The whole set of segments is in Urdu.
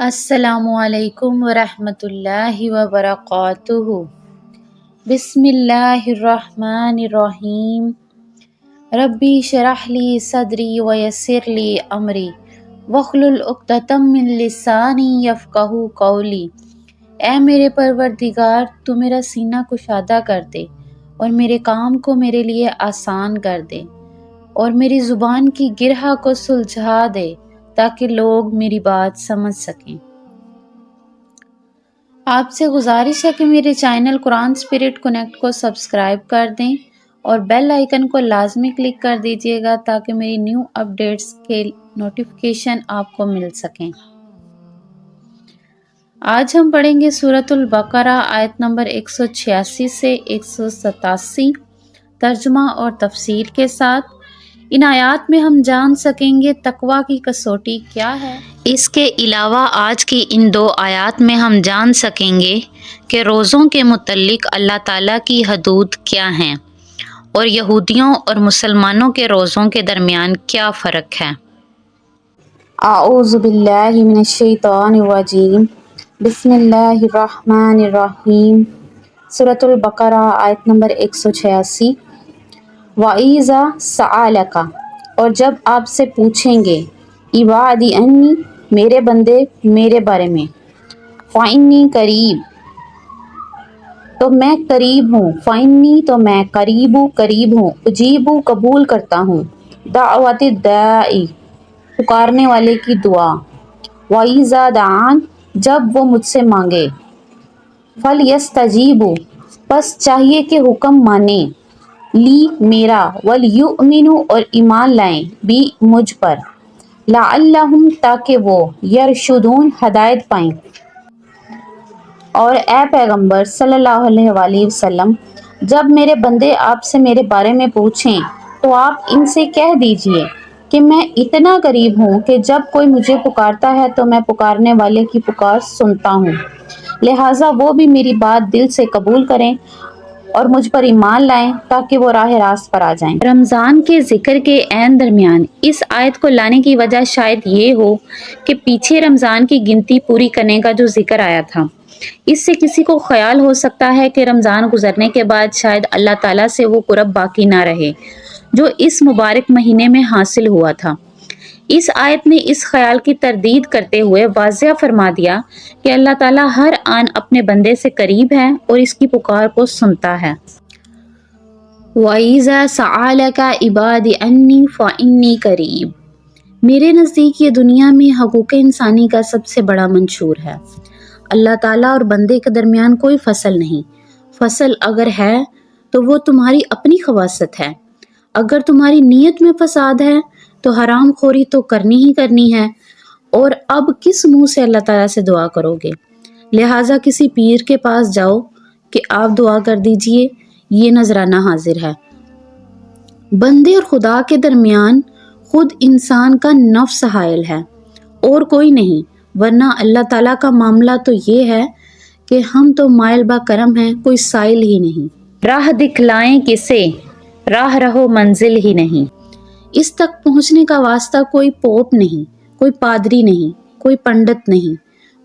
السلام علیکم ورحمۃ اللہ وبرکاتہ۔ بسم اللہ الرحمن الرحیم۔ ربی شرح لی صدری ویسر لی امری واحلل عقدۃ من لسانی یفقہوا قولی۔ اے میرے پروردگار، تو میرا سینہ کشادہ کر دے اور میرے کام کو میرے لیے آسان کر دے اور میری زبان کی گرہ کو سلجھا دے تاکہ لوگ میری بات سمجھ سکیں۔ آپ سے گزارش ہے کہ میرے چینل قرآن اسپرٹ کنیکٹ کو سبسکرائب کر دیں اور بیل آئیکن کو لازمی کلک کر دیجیے گا تاکہ میری نیو اپڈیٹس کے نوٹیفیکیشن آپ کو مل سکیں۔ آج ہم پڑھیں گے سورۃ البقرہ آیت نمبر 186 سے 187 ترجمہ اور تفسیر کے ساتھ۔ ان آیات میں ہم جان سکیں گے تقویٰ کی کسوٹی کیا ہے۔ اس کے علاوہ آج کی ان دو آیات میں ہم جان سکیں گے کہ روزوں کے متعلق اللہ تعالیٰ کی حدود کیا ہیں اور یہودیوں اور مسلمانوں کے روزوں کے درمیان کیا فرق ہے۔ اعوذ باللہ من الشیطان الرجیم، بسم اللہ الرحمن الرحیم۔ سورۃ البقرہ آیت نمبر 186۔ وَإِذَا سَأَلَكَ، اور جب آپ سے پوچھیں گے، عبادی انی، میرے بندے میرے بارے میں، فَإِنِّي قریب، تو میں قریب ہوں، فَإِنِّي تو میں قریب ہوں، اجیب قبول کرتا ہوں، دعوت الداعی، پکارنے والے کی دعا، وَإِذَا دَعَانِ، جب وہ مجھ سے مانگے، فَلْيَسْتَجِیبُوا، پس چاہیے کہ حکم مانیں، لی میرا، وَلْيُؤْمِنُوا اور ایمان لائیں، بھی مجھ پر، لَعَلَّهُمْ تاکہ وہ، یرشدون ہدایت پائیں۔ اور اے پیغمبر صلی اللہ علیہ وآلہ وسلم، جب میرے بندے آپ سے میرے بارے میں پوچھیں تو آپ ان سے کہہ دیجئے کہ میں اتنا قریب ہوں کہ جب کوئی مجھے پکارتا ہے تو میں پکارنے والے کی پکار سنتا ہوں، لہٰذا وہ بھی میری بات دل سے قبول کریں اور مجھ پر ایمان لائیں تاکہ وہ راہ راست پر آ جائیں۔ رمضان کے ذکر کے عین درمیان اس آیت کو لانے کی وجہ شاید یہ ہو کہ پیچھے رمضان کی گنتی پوری کرنے کا جو ذکر آیا تھا، اس سے کسی کو خیال ہو سکتا ہے کہ رمضان گزرنے کے بعد شاید اللہ تعالیٰ سے وہ قرب باقی نہ رہے جو اس مبارک مہینے میں حاصل ہوا تھا۔ اس آیت نے اس خیال کی تردید کرتے ہوئے واضح فرما دیا کہ اللہ تعالیٰ ہر آن اپنے بندے سے قریب ہے اور اس کی پکار کو سنتا ہے۔ وَإِذَا سَأَلَكَ عِبَادِي عَنِّي فَإِنِّي قَرِيبٌ، میرے نزدیک یہ دنیا میں حقوق انسانی کا سب سے بڑا منشور ہے۔ اللہ تعالیٰ اور بندے کے درمیان کوئی فصل نہیں، فصل اگر ہے تو وہ تمہاری اپنی خواصت ہے۔ اگر تمہاری نیت میں فساد ہے تو حرام خوری تو کرنی ہی کرنی ہے، اور اب کس منہ سے اللہ تعالیٰ سے دعا کرو گے؟ لہٰذا کسی پیر کے پاس جاؤ کہ آپ دعا کر دیجئے، یہ نذرانہ حاضر ہے۔ بندے اور خدا کے درمیان خود انسان کا نفس حائل ہے اور کوئی نہیں، ورنہ اللہ تعالیٰ کا معاملہ تو یہ ہے کہ ہم تو مائل با کرم ہیں، کوئی سائل ہی نہیں۔ راہ دکھلائیں کسے، راہ رہو منزل ہی نہیں۔ اس تک پہنچنے کا واسطہ کوئی پوپ نہیں، کوئی پادری نہیں، کوئی پنڈت نہیں،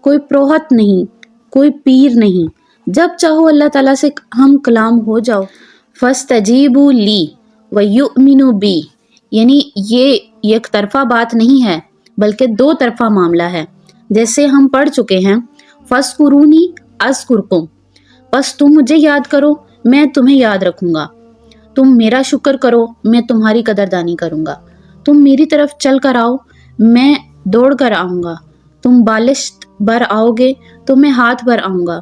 کوئی پروہت نہیں، کوئی پیر نہیں۔ جب چاہو اللہ تعالیٰ سے ہم کلام ہو جاؤ۔ فَاسْتَجِیبُوا لِی وَیُؤْمِنُوا بِی، یعنی یہ یک طرفہ بات نہیں ہے بلکہ دو طرفہ معاملہ ہے۔ جیسے ہم پڑھ چکے ہیں، فَاذْکُرُونِی أَذْکُرْکُم، بس تم مجھے یاد کرو میں تمہیں یاد رکھوں گا، تم میرا شکر کرو میں تمہاری قدردانی کروں گا، تم میری طرف چل کر آؤ میں دوڑ کر آؤں گا، تم بالشت بر آؤ گے تو میں ہاتھ بر آؤں گا،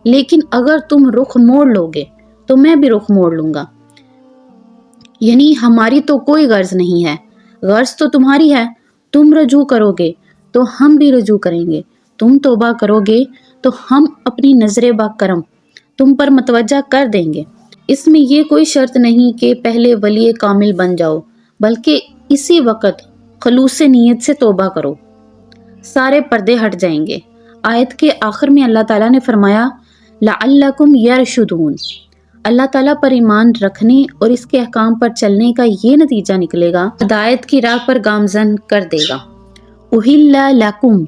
لیکن اگر تم رخ موڑ لو گے تو میں بھی رخ موڑ لوں گا۔ یعنی ہماری تو کوئی غرض نہیں ہے، غرض تو تمہاری ہے، تم رجوع کرو گے تو ہم بھی رجوع کریں گے، تم توبہ کرو گے تو ہم اپنی نظر با کرم تم پر متوجہ کر دیں گے۔ اس میں یہ کوئی شرط نہیں کہ پہلے ولی کامل بن جاؤ، بلکہ اسی وقت خلوص نیت سے توبہ کرو، سارے پردے ہٹ جائیں گے۔ آیت کے آخر میں اللہ تعالیٰ نے فرمایا لَعَلَّكُمْ يَرْشُدُونَ، اللہ تعالیٰ پر ایمان رکھنے اور اس کے احکام پر چلنے کا یہ نتیجہ نکلے گا، ہدایت کی راہ پر گامزن کر دے گا۔ أُحِلَّ لَكُمْ،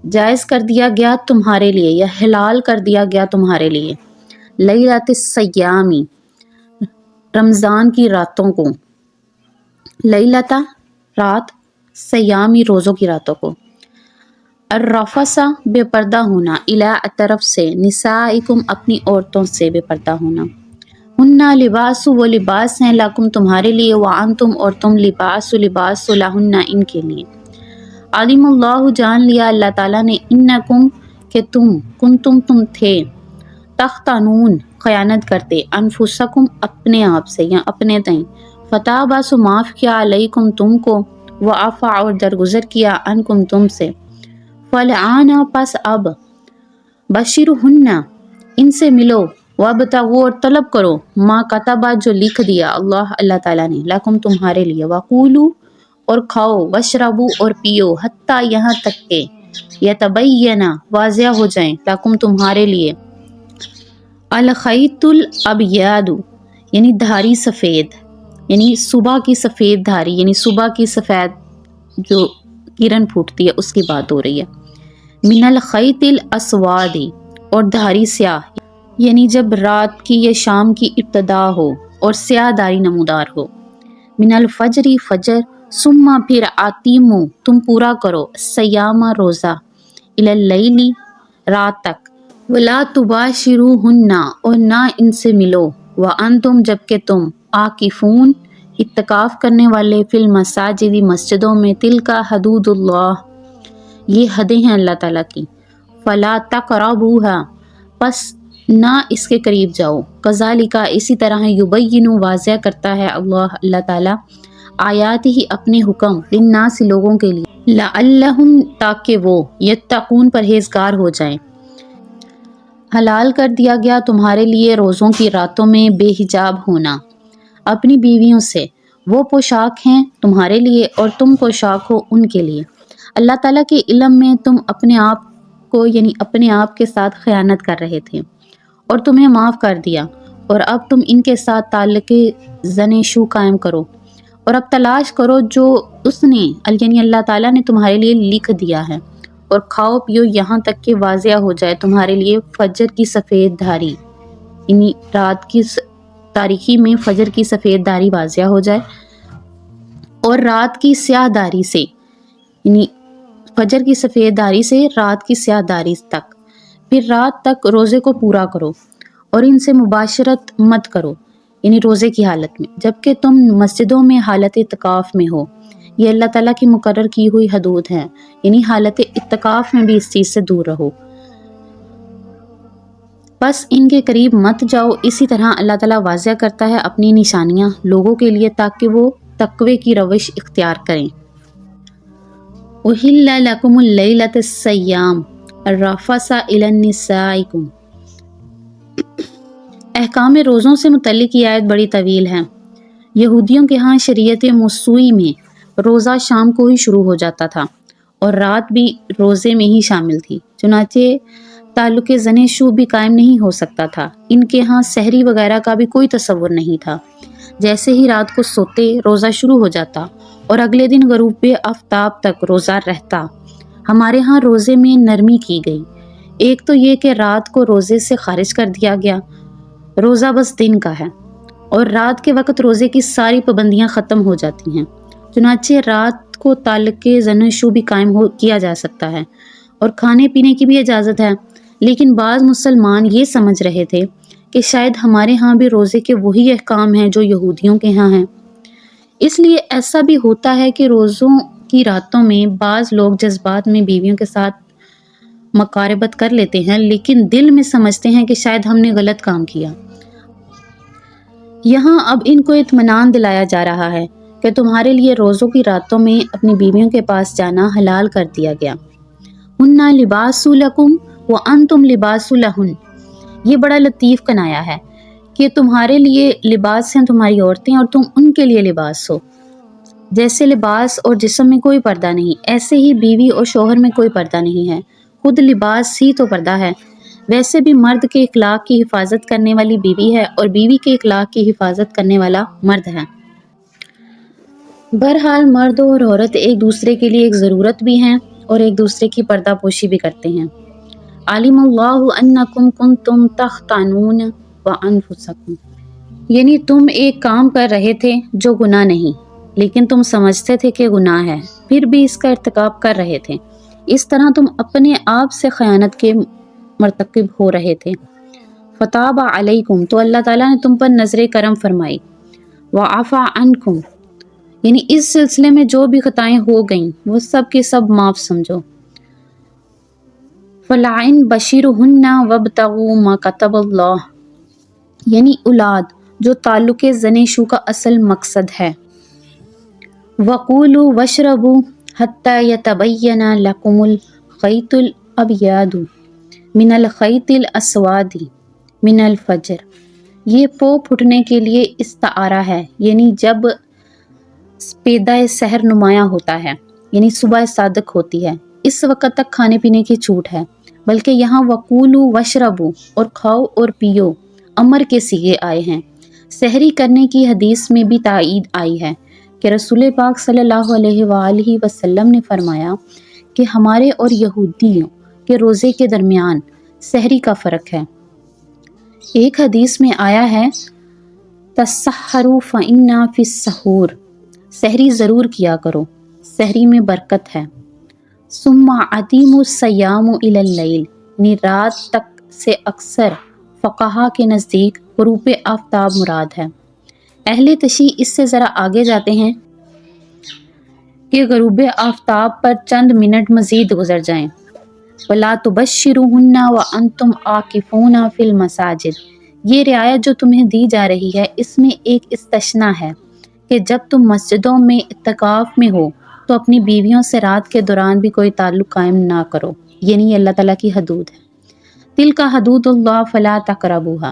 جائز کر دیا گیا تمہارے لیے یا حلال کر دیا گیا تمہارے لیے، لیلۃ الصیامی رمضان کی راتوں کو، لیلۃ رات، سیامی روزوں کی راتوں کو، الرفث بے پردہ ہونا، الی طرف سے، نسائکم اپنی عورتوں سے بے پردہ ہونا، ہنہ لباس وہ لباس ہیں، لکم تمہارے لیے، وانتم اور تم لباس لہن ان کے لیے، علم اللہ جان لیا اللہ تعالیٰ نے، انکم کہ تم تھے، تختانون خیانت کرتے، انفسکم اپنے آپ سے یا اپنے تئیں، فتح سو معاف کیا، علیکم تم کو، وعفا اور درگزر کیا، انکم تم سے، فالآن پس اب، بشرہن ان سے ملو، وابتغوا اور طلب کرو، ما کتبا جو لکھ دیا اللہ تعالیٰ نے، لکم تمہارے لیے، وقولو اور کھاؤ، واشربو اور پیو، حتیٰ یہاں تک کہ یتبین واضح ہو جائیں، لکم تمہارے لیے، الخیط الابیض یعنی دھاری سفید، یعنی صبح کی سفید دھاری، یعنی صبح کی سفید جو کرن پھوٹتی ہے اس کی بات ہو رہی ہے، من الخیط الاسود اور دھاری سیاہ، یعنی جب رات کی یا شام کی ابتدا ہو اور سیاہ دھاری نمودار ہو، من الفجر فجر، ثم پھر اتموا تم پورا کرو، الصیام روزہ، الی اللیل رات تک، ولا تباشروہن اور نہ ان سے ملو، وانتم جبکہ تم، عاکفون اعتکاف کرنے والے، فی المساجد مسجدوں میں، تلک حدود اللہ یہ حدیں ہیں اللہ تعالیٰ کی، فلا تقربوها پس نہ اس کے قریب جاؤ، کذالک اسی طرح، یبین واضح کرتا ہے اللہ تعالیٰ، آیات ہی اپنے حکم، للناس لوگوں کے لیے، لعلہم تاکہ وہ، یتقون پرہیزگار ہو جائیں، حلال کر دیا گیا تمہارے لیے روزوں کی راتوں میں بے حجاب ہونا اپنی بیویوں سے، وہ پوشاک ہیں تمہارے لیے اور تم پوشاک ہو ان کے لیے، اللہ تعالیٰ کے علم میں تم اپنے آپ کو یعنی اپنے آپ کے ساتھ خیانت کر رہے تھے اور تمہیں معاف کر دیا، اور اب تم ان کے ساتھ تعلق زن شو قائم کرو، اور اب تلاش کرو جو اس نے یعنی اللہ تعالیٰ نے تمہارے لیے لکھ دیا ہے، اور کھاؤ پیو یہاں تک کہ واضح ہو جائے تمہارے لیے فجر کی سفید دھاری، یعنی رات کی تاریکی میں فجر کی سفید دھاری واضح ہو جائے، اور رات کی سیاہ دھاری سے، یعنی فجر کی سفید دھاری سے رات کی سیاہ دھاری تک، پھر رات تک روزے کو پورا کرو، اور ان سے مباشرت مت کرو، یعنی روزے کی حالت میں، جبکہ تم مسجدوں میں حالت اعتکاف میں ہو، یہ اللہ تعالیٰ کی مقرر کی ہوئی حدود ہیں، یعنی حالت اعتکاف میں بھی اس چیز سے دور رہو، بس ان کے قریب مت جاؤ، اسی طرح اللہ تعالیٰ واضح کرتا ہے اپنی نشانیاں لوگوں کے لیے تاکہ وہ تقوی کی روش اختیار کریں، احل لکم اللیلۃ الصیام الرفث الی نسائکم، احکام روزوں سے متعلق یہ آیت بڑی طویل ہے، یہودیوں کے ہاں شریعت موسوی میں روزہ شام کو ہی شروع ہو جاتا تھا اور رات بھی روزے میں ہی شامل تھی، چنانچہ تعلق زن شو بھی قائم نہیں ہو سکتا تھا، ان کے ہاں سحری وغیرہ کا بھی کوئی تصور نہیں تھا، جیسے ہی رات کو سوتے روزہ شروع ہو جاتا اور اگلے دن غروب آفتاب تک روزہ رہتا، ہمارے ہاں روزے میں نرمی کی گئی، ایک تو یہ کہ رات کو روزے سے خارج کر دیا گیا، روزہ بس دن کا ہے، اور رات کے وقت روزے کی ساری پابندیاں ختم ہو جاتی ہیں، چنانچہ رات کو تعلق زن شو بھی قائم کیا جا سکتا ہے اور کھانے پینے کی بھی اجازت ہے، لیکن بعض مسلمان یہ سمجھ رہے تھے کہ شاید ہمارے ہاں بھی روزے کے وہی احکام ہیں جو یہودیوں کے ہاں ہیں، اس لیے ایسا بھی ہوتا ہے کہ روزوں کی راتوں میں بعض لوگ جذبات میں بیویوں کے ساتھ مقاربت کر لیتے ہیں، لیکن دل میں سمجھتے ہیں کہ شاید ہم نے غلط کام کیا، یہاں اب ان کو اطمینان دلایا جا رہا ہے کہ تمہارے لیے روزوں کی راتوں میں اپنی بیویوں کے پاس جانا حلال کر دیا گیا، ہن لباس لکم وانتم لباس لہن، یہ بڑا لطیف کنایا ہے کہ تمہارے لیے لباس ہیں تمہاری عورتیں اور تم ان کے لیے لباس ہو، جیسے لباس اور جسم میں کوئی پردہ نہیں، ایسے ہی بیوی اور شوہر میں کوئی پردہ نہیں ہے، خود لباس ہی تو پردہ ہے، ویسے بھی مرد کے اخلاق کی حفاظت کرنے والی بیوی ہے اور بیوی کے اخلاق کی حفاظت کرنے والا مرد ہے، بہرحال مرد اور عورت ایک دوسرے کے لیے ایک ضرورت بھی ہیں اور ایک دوسرے کی پردہ پوشی بھی کرتے ہیں۔ عالم اللہ انکم کنتم تختانون وانفسکم، یعنی تم ایک کام کر رہے تھے جو گناہ نہیں، لیکن تم سمجھتے تھے کہ گناہ ہے، پھر بھی اس کا ارتکاب کر رہے تھے، اس طرح تم اپنے آپ سے خیانت کے مرتکب ہو رہے تھے۔ فتاب علیکم، تو اللہ تعالیٰ نے تم پر نظر کرم فرمائی۔ وعفا عنکم، یعنی اس سلسلے میں جو بھی خطائیں ہو گئیں وہ سب کے سب معاف سمجھو۔ فلعن بشیرہن وابتغوا ما کتب اللہ، یعنی اولاد جو تعلق زن شو کا اصل مقصد ہے۔ وَقُولُوا وَاشْرَبُوا حَتَّى يَتَبَيَّنَ لَكُمُ الْخَيْطُ الْأَبْيَضُ مِنَ الْخَيْطِ الْأَسْوَدِ مِنَ الْفَجْرِ، یہ پو پھٹنے کے لیے استعارہ ہے، یعنی جب پیدہ سحر نمایاں ہوتا ہے، یعنی صبح صادق ہوتی ہے، اس وقت تک کھانے پینے کی چھوٹ ہے، بلکہ یہاں وَقُولُوا وَاشْرَبُوا اور کھاؤ اور پیو امر کے صیغے آئے ہیں۔ سحری کرنے کی حدیث میں بھی تائید آئی ہے کہ رسول پاک صلی اللہ علیہ وآلہ وسلم نے فرمایا کہ ہمارے اور یہودیوں کے روزے کے درمیان سحری کا فرق ہے۔ ایک حدیث میں آیا ہے تسحروا فإن فی السحور، سحری ضرور کیا کرو، سحری میں برکت ہے۔ ثم ادیموا الصیام الی اللیل، یعنی رات تک سے اکثر فقہا کے نزدیک غروب آفتاب مراد ہے۔ اہل تشیع اس سے ذرا آگے جاتے ہیں کہ غروب آفتاب پر چند منٹ مزید گزر جائیں۔ وَلَا تُبَشِّرُوهُنَّ وَأَنْتُمْ عَاكِفُونَ فِي الْمَسَاجِدِ، یہ رعایت جو تمہیں دی جا رہی ہے اس میں ایک استثناء ہے کہ جب تم مسجدوں میں اعتکاف میں ہو تو اپنی بیویوں سے رات کے دوران بھی کوئی تعلق قائم نہ کرو، یعنی یہ اللہ تعالیٰ کی حدود ہے۔ تِلْکَ حدود اللہ فلا تقربوها،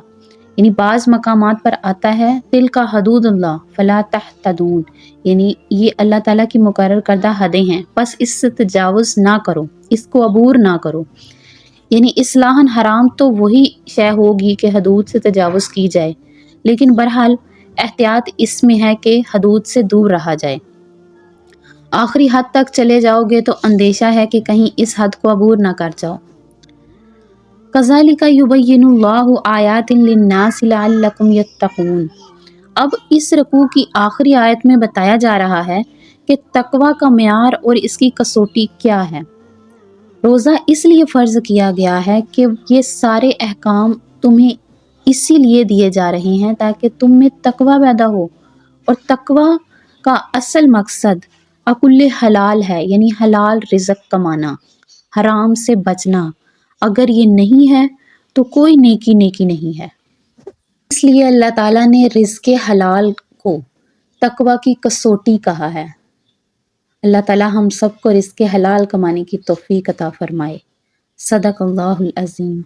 یعنی بعض مقامات پر آتا ہے تِلْکَ حدود اللہ فلا تحتدون، یعنی یہ اللہ تعالیٰ کی مقرر کردہ حدیں ہیں، بس اس سے تجاوز نہ کرو، اس کو عبور نہ کرو۔ یعنی اصلاحاً حرام تو وہی شے ہوگی کہ حدود سے تجاوز کی جائے، لیکن بہرحال احتیاط اس میں ہے کہ حدود سے دور رہا جائے۔ آخری حد تک چلے جاؤ گے تو اندیشہ ہے کہ کہیں اس حد کو عبور نہ کر جاؤ۔ کذالک یبین اللہ آیات للناس لعلکم یتقون، اب اس رکوع کی آخری آیت میں بتایا جا رہا ہے کہ تقوی کا معیار اور اس کی کسوٹی کیا ہے۔ روزہ اس لیے فرض کیا گیا ہے کہ یہ سارے احکام تمہیں اسی لیے دیے جا رہے ہیں تاکہ تم میں تقوی پیدا ہو، اور تقوی کا اصل مقصد اکل حلال ہے، یعنی حلال رزق کمانا، حرام سے بچنا۔ اگر یہ نہیں ہے تو کوئی نیکی نہیں ہے۔ اس لیے اللہ تعالیٰ نے رزق حلال کو تقوی کی کسوٹی کہا ہے۔ اللہ تعالیٰ ہم سب کو رزق حلال کمانے کی توفیق عطا فرمائے۔ صدق اللہ العظیم۔